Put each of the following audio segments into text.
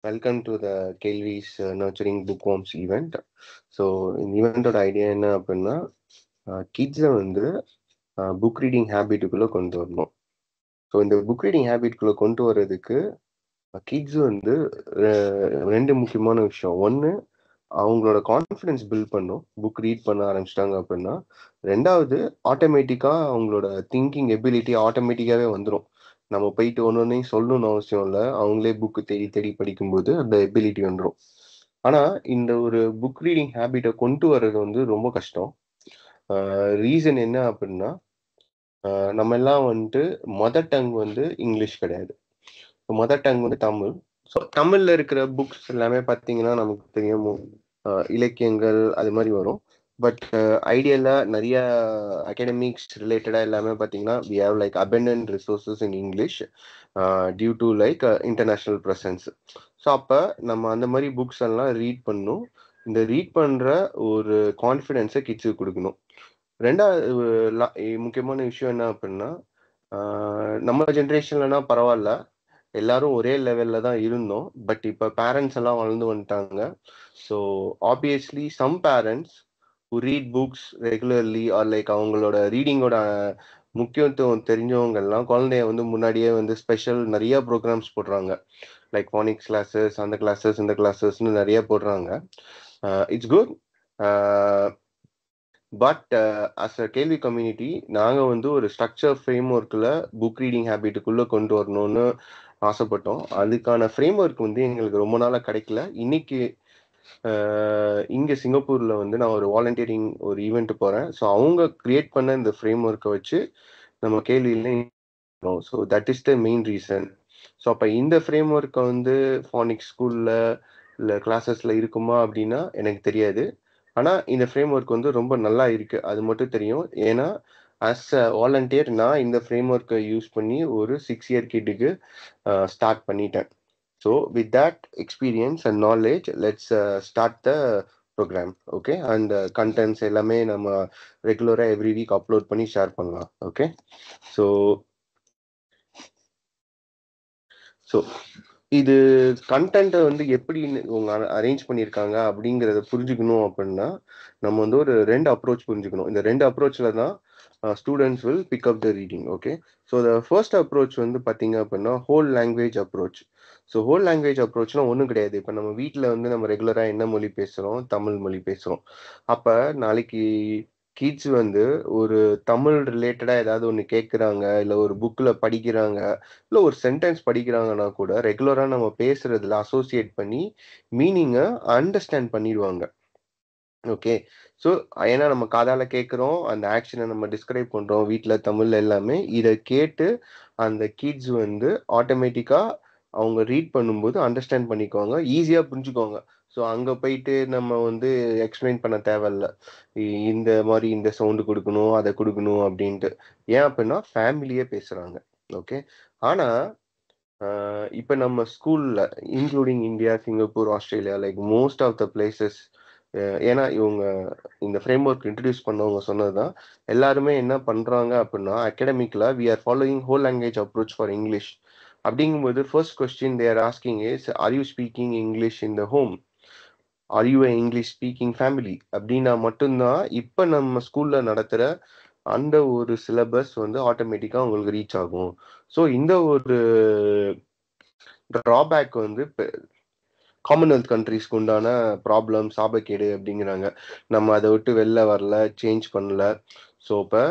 Welcome to the Kelvi's Nurturing Bookworms event. So இந்த ஈவெண்ட்டோட idea என்ன அப்படின்னா கிட்ஸை வந்து புக் ரீடிங் ஹேபிட்டுக்குள்ளே கொண்டு வரணும். ஸோ இந்த புக் ரீடிங் ஹேபிட்டுக்குள்ளே கொண்டு வர்றதுக்கு கிட்ஸ் வந்து ரெண்டு முக்கியமான விஷயம். ஒன்று, அவங்களோட கான்ஃபிடென்ஸ் பில்ட் பண்ணும் புக் ரீட் பண்ண ஆரம்பிச்சிட்டாங்க அப்படின்னா. ரெண்டாவது, ஆட்டோமேட்டிக்காக அவங்களோட திங்கிங் எபிலிட்டி ஆட்டோமேட்டிக்காகவே வந்துடும். நம்ம போயிட்டு ஒன்னொன்னையும் சொல்லணும்னு அவசியம் இல்லை, அவங்களே புக்கு தேடி தேடி படிக்கும்போது அந்த எபிலிட்டி வந்துடும். ஆனால் இந்த ஒரு புக் ரீடிங் ஹேபிட்டை கொண்டு வர்றது வந்து ரொம்ப கஷ்டம். ரீசன் என்ன அப்படின்னா, நம்ம எல்லாம் வந்துட்டு மதர் டங் வந்து இங்கிலீஷ் கிடையாது, மதர் டங் வந்து தமிழ். ஸோ தமிழ்ல இருக்கிற புக்ஸ் எல்லாமே பார்த்தீங்கன்னா நமக்கு தெரியும், இலக்கியங்கள் அது மாதிரி வரும். பட் ஐடியலாக நிறைய அகாடமிக்ஸ் ரிலேட்டடாக எல்லாமே பார்த்தீங்கன்னா we have like abundant resources in English due to like international presence. So அப்போ நம்ம அந்த மாதிரி புக்ஸ் எல்லாம் ரீட் பண்ணணும். இந்த ரீட் பண்ணுற ஒரு கான்ஃபிடென்ஸை கிட்ஸுக்கு கொடுக்கணும். ரெண்டாவது முக்கியமான விஷயம் என்ன அப்படின்னா, நம்ம ஜென்ரேஷன்லனா பரவாயில்ல, எல்லாரும் ஒரே லெவல்ல தான் இருந்தோம். பட் இப்போ பேரண்ட்ஸ் எல்லாம் வளர்ந்து வந்துட்டாங்க. So obviously some parents who read books regularly or like அவங்களோட ரீடிங்கோட முக்கியத்துவம் தெரிஞ்சவங்க எல்லாம் குழந்தைய வந்து முன்னாடியே வந்து ஸ்பெஷல் நிறைய ப்ரோக்ராம்ஸ் போடுறாங்க. லைக் ஃபானிக்ஸ் கிளாஸஸ், அந்த கிளாஸஸ், இந்த கிளாஸஸ்ன்னு நிறைய போடுறாங்க. It's good. But as a கேள்வி கம்யூனிட்டி நாங்கள் வந்து ஒரு ஸ்ட்ரக்சர் ஃப்ரேம் ஒர்க்கில் புக் ரீடிங் ஹேபிட்டுக்குள்ளே கொண்டு வரணும்னு ஆசைப்பட்டோம். அதுக்கான ஃப்ரேம் ஒர்க் வந்து எங்களுக்கு ரொம்ப நாளாக கிடைக்கல. இன்னைக்கு இங்கே சிங்கப்பூரில் வந்து நான் ஒரு வாலண்டியரிங் ஒரு ஈவெண்ட் போகிறேன். ஸோ அவங்க கிரியேட் பண்ண இந்த ஃப்ரேம் ஒர்க்கை வச்சு நம்ம கேள்வியில். So that is the main reason. So அப்போ இந்த ஃப்ரேம் ஒர்க்கை வந்து ஃபானிக்ஸ் ஸ்கூலில் இல்லை கிளாஸஸில் இருக்குமா அப்படின்னா எனக்கு தெரியாது. ஆனால் இந்த ஃப்ரேம் ஒர்க் வந்து ரொம்ப நல்லா இருக்குது, அது மட்டும் தெரியும். ஏன்னா ஆஸ் அ வாலண்டியர் நான் இந்த ஃப்ரேம் ஒர்க்கை யூஸ் பண்ணி ஒரு 6 இயர் கிட்டுக்கு ஸ்டார்ட் பண்ணிட்டேன். So with that experience and knowledge let's start the program. Okay, and contents எல்லாமே நம்ம ரெகுலராக எவ்ரி வீக் அப்லோட் பண்ணி ஷேர் பண்ணலாம். ஓகே, ஸோ இது கண்டென்ட்டை வந்து எப்படி உங்க அரேஞ்ச் பண்ணியிருக்காங்க அப்படிங்கிறத புரிஞ்சுக்கணும் அப்படின்னா நம்ம வந்து ஒரு ரெண்டு அப்ரோச் புரிஞ்சுக்கணும். இந்த ரெண்டு அப்ரோச்சில் தான் students will pick up the reading. Okay, so the first approach வந்து பார்த்தீங்க அப்படின்னா whole language approach. So whole language அப்ரோச்னா ஒன்றும் கிடையாது. இப்போ நம்ம வீட்டில் வந்து நம்ம ரெகுலராக என்ன மொழி பேசுகிறோம், தமிழ் மொழி பேசுகிறோம். அப்போ நாளைக்கு கிட்ஸ் வந்து ஒரு தமிழ் ரிலேட்டடாக ஏதாவது ஒன்று கேட்குறாங்க, இல்லை ஒரு புக்கில் படிக்கிறாங்க, இல்லை ஒரு சென்டென்ஸ் படிக்கிறாங்கன்னா கூட ரெகுலராக நம்ம பேசுறதுல அசோசியேட் பண்ணி மீனிங்கை அண்டர்ஸ்டாண்ட் பண்ணிடுவாங்க. ஓகே, ஸோ ஏன்னா நம்ம காதால கேட்குறோம், அந்த ஆக்ஷனை நம்ம டிஸ்கிரைப் பண்ணுறோம் வீட்டில் தமிழ் எல்லாமே. இதை கேட்டு அந்த கிட்ஸ் வந்து ஆட்டோமேட்டிக்காக அவங்க ரீட் பண்ணும்போது அண்டர்ஸ்டாண்ட் பண்ணிக்குவாங்க, ஈஸியாக புரிஞ்சுக்குவாங்க. ஸோ அங்கே போயிட்டு நம்ம வந்து எக்ஸ்பிளைன் பண்ண தேவையில்ல, இந்த மாதிரி இந்த சவுண்டு கொடுக்கணும், அதை கொடுக்கணும் அப்படின்ட்டு. ஏன் அப்படின்னா ஃபேமிலியே பேசுகிறாங்க. ஓகே, ஆனால் இப்போ நம்ம ஸ்கூலில் including India, Singapore, Australia, like most of the places, ஏன்னா இவங்க இந்த ஃப்ரேம் ஒர்க் இன்ட்ரடியூஸ் பண்ணவங்க சொன்னது தான், எல்லாருமே என்ன பண்ணுறாங்க அப்படின்னா அகாடமிக்கில் we are following whole language approach for English. அப்படிங்கும்போது first question they are asking is, are you speaking English in the home, are you a English speaking family அப்படின்னா மட்டும்தான் இப்போ நம்ம ஸ்கூலில் நடத்துகிற அந்த ஒரு சிலபஸ் வந்து ஆட்டோமேட்டிக்காக உங்களுக்கு ரீச் ஆகும். ஸோ இந்த ஒரு ட்ராபேக் வந்து காமன்வெல்த் கண்ட்ரீஸ்க்கு உண்டான ப்ராப்ளம், சாபக்கேடு அப்படிங்கிறாங்க. நம்ம அதை விட்டு வெளில வரல, சேஞ்ச் பண்ணல. ஸோ இப்போ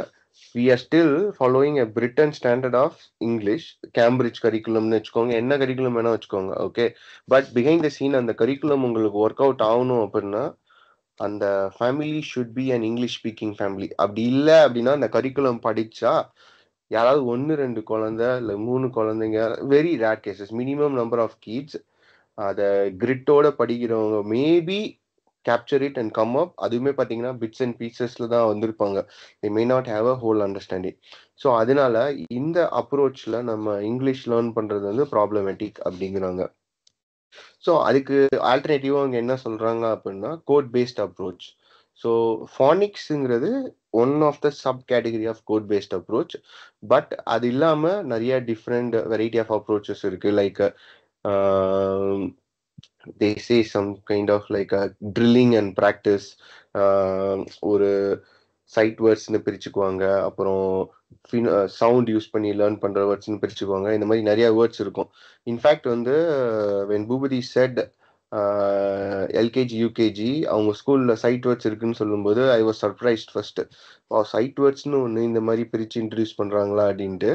we are still following a Britain standard of English, Cambridge கரிக்குலம்னு வச்சுக்கோங்க, என்ன கரிக்குலம் வேணால் வச்சுக்கோங்க. Okay, but behind the scene அந்த கரிக்குலம் உங்களுக்கு ஒர்க் அவுட் ஆகணும் அப்படின்னா அந்த family should be an English speaking family. அப்படி இல்லை அப்படின்னா அந்த கரிக்குலம் படித்தா யாராவது 1-2 குழந்தை இல்லை 3 குழந்தைங்க, very rare cases, minimum number of kids அதை கிரிட்டோட படிக்கிறவங்க maybe capture it and come up. அதுவுமே பார்த்தீங்கன்னா பிட்ஸ் அண்ட் பீசஸ்ல தான் வந்திருப்பாங்க. They may not have a whole understanding. So அதனால இந்த அப்ரோச்சில் நம்ம இங்கிலீஷ் லேர்ன் பண்ணுறது வந்து ப்ராப்ளமேட்டிக் அப்படிங்கிறாங்க. ஸோ அதுக்கு ஆல்டர்னேட்டிவாக அவங்க என்ன சொல்கிறாங்க அப்படின்னா கோட் பேஸ்ட் அப்ரோச். ஸோ ஃபானிக்ஸுங்கிறது one of the subcategory of code based approach. But அது இல்லாமல் நிறைய டிஃப்ரெண்ட் வெரைட்டி ஆஃப் அப்ரோச்சஸ் இருக்குது. Like they say some kind of like a drilling and practice, ஒரு சைட் வேர்ட்ஸ்னு பிரிச்சுக்குவாங்க, அப்புறம் சவுண்ட் யூஸ் பண்ணி learn பண்ற வேர்ட்ஸ்னு பிரிச்சுக்குவாங்க. இந்த மாதிரி நிறைய வேர்ட்ஸ் இருக்கும். இன்ஃபேக்ட் வந்து when Bhupathi said LKG UKG அவங்க ஸ்கூல்ல சைட் வேர்ட்ஸ் இருக்குன்னு சொல்லும்போது I was surprised first. Sight வேர்ட்ஸ்னு ஒன்று இந்த மாதிரி பிரிச்சு இன்ட்ரடியூஸ் பண்றாங்களா அப்படின்ட்டு.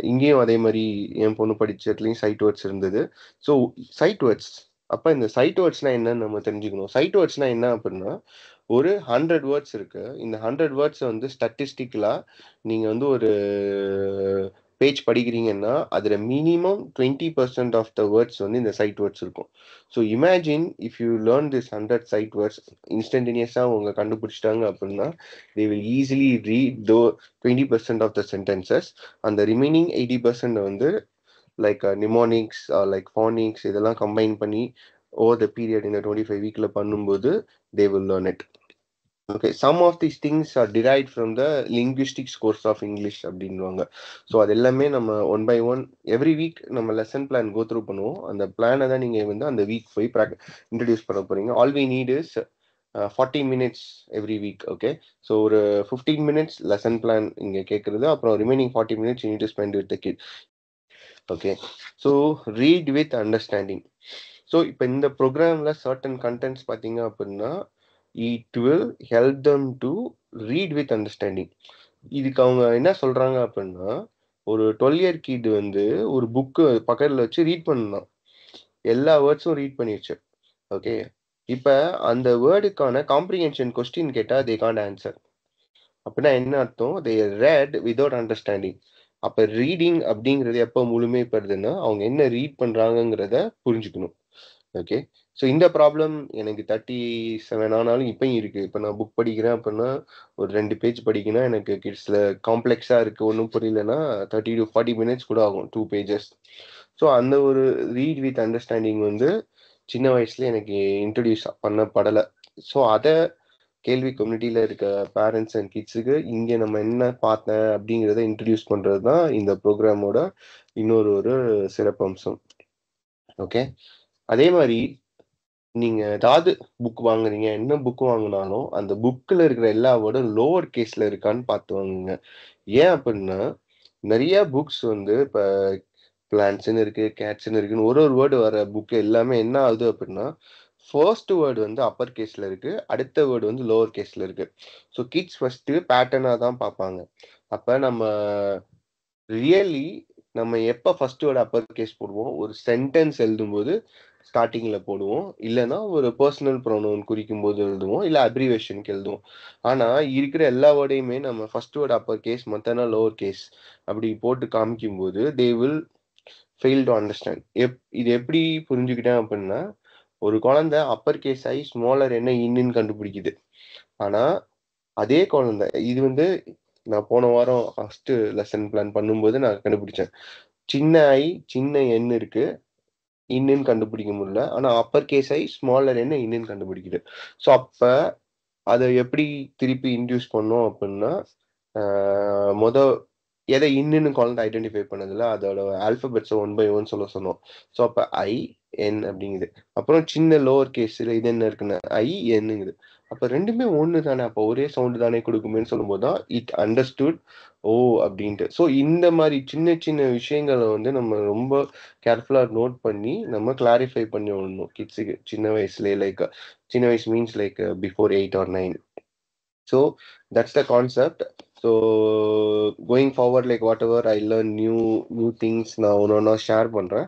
இங்கேயும் அதே மாதிரி என் பொண்ணு படிச்சதுலயும் சைட் வேர்ட்ஸ் இருந்தது. ஸோ சைட் வேர்ட்ஸ், அப்ப இந்த சைட் வேர்ட்ஸ்னா என்னன்னு நம்ம தெரிஞ்சுக்கணும். சைட் வேர்ட்ஸ்னா என்ன அப்படின்னா, ஒரு 100 வேர்ட்ஸ் இருக்கு. இந்த 100 வேர்ட்ஸ் வந்து ஸ்டாட்டிஸ்டிக்கலா நீங்க வந்து ஒரு பேஜ் படிக்கிறீங்கன்னா அதுல மினிமம் 20% ஆஃப் த வேர்ட்ஸ் வந்து இந்த சைட் வேர்ட்ஸ் இருக்கும். So imagine if you learn this 100 sight words இன்ஸ்டன்டேனியஸா அவங்க கண்டுபிடிச்சிட்டாங்க அப்படின்னா they will easily read the 20% of the sentences. and the remaining 80% வந்து like mnemonics or like phonics இதெல்லாம் கம்பைன் பண்ணி over the period in the 25 weekல பண்ணும்போது they will learn it. Okay, some of these things are derived from the linguistic course of English அப்படின்வாங்க. So அது எல்லாமே நம்ம one by one every week நம்ம lesson plan go through பண்ணுவோம். அந்த பிளானை தான் நீங்க வந்து அந்த வீக் போய் இன்ட்ரடியூஸ் பண்ண போறீங்க. All we need is 40 minutes every week. Okay, so ஒரு 15 minutes lesson plan இங்க கேட்கறது, அப்புறம் remaining 40 minutes you need to spend with the kid. Okay, so read with understanding. So இப்போ இந்த ப்ரோக்ராம்ல certain contents பார்த்தீங்க அப்படின்னா it will help them to read with understanding. இதுக்கு அவங்க என்ன சொல்றாங்க அப்படின்னா, ஒரு 12-year kid வந்து ஒரு புக்கு பக்கத்துல வச்சு ரீட் பண்ணலாம், எல்லா வேர்ட்ஸும் ரீட் பண்ணிடுச்சு. ஓகே, இப்ப அந்த வேர்டுக்கான காம்ப்ரிஹென்ஷன் கொஸ்டின் கேட்டா தே காண்ட் ஆன்சர். அப்படின்னா என்ன அர்த்தம்? தே ரெட் வித்வுட் அண்டர்ஸ்டாண்டிங். அப்ப ரீடிங் அப்படிங்கிறது எப்போ முழுமைப்படுதுன்னா அவங்க என்ன ரீட் பண்றாங்கிறத புரிஞ்சுக்கணும். ஓகே, ஸோ இந்த ப்ராப்ளம் எனக்கு 37 ஆனாலும் இப்பயும் இருக்கு. இப்போ நான் புக் படிக்கிறேன் அப்படின்னா ஒரு 2 பேஜ் படிக்கணும், எனக்கு கிட்ஸ்ல காம்ப்ளெக்ஸா இருக்கு, ஒன்றும் புரியலன்னா 30 to 40 minutes கூட ஆகும் 2 pages. ஸோ அந்த ஒரு ரீட் வித் அண்டர்ஸ்டாண்டிங் வந்து சின்ன வயசுல எனக்கு இன்ட்ரடியூஸ் பண்ணப்படலை. ஸோ அதை கேள்வி கம்யூனிட்டியில இருக்க பேரண்ட்ஸ் அண்ட் கிட்ஸுக்கு இங்க நம்ம என்ன பார்த்தேன் அப்படிங்கிறத இன்ட்ரடியூஸ் பண்றது தான் இந்த ப்ரோக்ராமோட இன்னொரு ஒரு சிறப்பம்சம். ஓகே, அதே மாதிரி நீங்க ஏதாவது புக் வாங்குறீங்க, என்ன புக் வாங்கினாலும் அந்த புக்ல இருக்கிற எல்லா வேர்டும் லோவர் கேஸ்ல இருக்கான்னு பார்த்து வாங்குங்க. ஏன் அப்படின்னா நிறைய புக்ஸ் வந்து இப்ப பிளான்ட்ஸ்ன்னு இருக்கு, கேட்ஸ்ன்னு இருக்குன்னு ஒரு வேர்டு வர புக் எல்லாமே என்ன ஆகுது அப்படின்னா, ஃபர்ஸ்ட் வேர்டு வந்து அப்பர் கேஸ்ல இருக்கு, அடுத்த வேர்டு வந்து லோவர் கேஸ்ல இருக்கு. ஸோ கிட்ஸ் ஃபர்ஸ்ட் பேட்டர்னா தான் பார்ப்பாங்க. அப்ப நம்ம ரியலி நம்ம எப்ப ஃபர்ஸ்ட் வேர்டு அப்பர் கேஸ் போடுவோம்? ஒரு சென்டென்ஸ் எழுதும்போது ஸ்டார்டிங்ல போடுவோம், இல்லைன்னா ஒரு பர்சனல் ப்ரொனவுன் குறிக்கும் போது எழுதுவோம், இல்ல அப்ரிவேஷனுக்கு எழுதுவோம். ஆனா இருக்கிற எல்லா வேர்டையுமே நம்ம ஃபர்ஸ்ட் வேர்டு அப்பர் கேஸ் மத்தனா லோவர் கேஸ் அப்படி போட்டு காமிக்கும் போது they will fail to understand. இது எப்படி புரிஞ்சுக்கிட்டேன் அப்படின்னா, ஒரு குழந்தை அப்பர் கேஸ் ஆகி ஸ்மாலர் என்ன இன்னுன்னு கண்டுபிடிக்குது. ஆனா அதே குழந்தை இது வந்து நான் போன வாரம் ஃபர்ஸ்ட் லெசன் பிளான் பண்ணும்போது நான் கண்டுபிடிச்சேன். சின்ன ஐ சின்ன எண் இருக்கு, இன்னுன்னு கண்டுபிடிக்க முடியல. ஆனா அப்பர் கேஸ் ஐ ஸ்மாலர் என்ன இன்னுன்னு கண்டுபிடிக்குது. ஸோ அப்ப அதை எப்படி திருப்பி இன்டியூஸ் பண்ணோம் அப்படின்னா, எதை இன்னுன்னு குழந்தை ஐடென்டிஃபை பண்ணதில்ல, அதோட ஆல்பபெட்ஸ் 1 by 1 சொல்ல சொன்னோம். ஸோ அப்ப ஐ என் அப்படிங்குது, அப்புறம் சின்ன லோவர் கேஸ்ல இது என்ன இருக்குன்னு ஐ என்னுங்குது. அப்ப ரெண்டுமே ஒண்ணு தானே, அப்ப ஒரே சவுண்ட் தானே கொடுக்குமேன்னு சொல்லும்போது தான் இட் அண்டர்ஸ்டுட் ஓ அப்படின்ட்டு. ஸோ இந்த மாதிரி சின்ன சின்ன விஷயங்களை வந்து நம்ம ரொம்ப கேர்ஃபுல்லா நோட் பண்ணி நம்ம கிளாரிஃபை பண்ணி விடணும் கிட்ஸுக்கு சின்ன வயசுலேயே. லைக் சின்ன வயசு means like before 8 or 9. So that's the concept. So going forward, like whatever I learn new things நான் ஒன்று ஒன்றா ஷேர் பண்றேன்.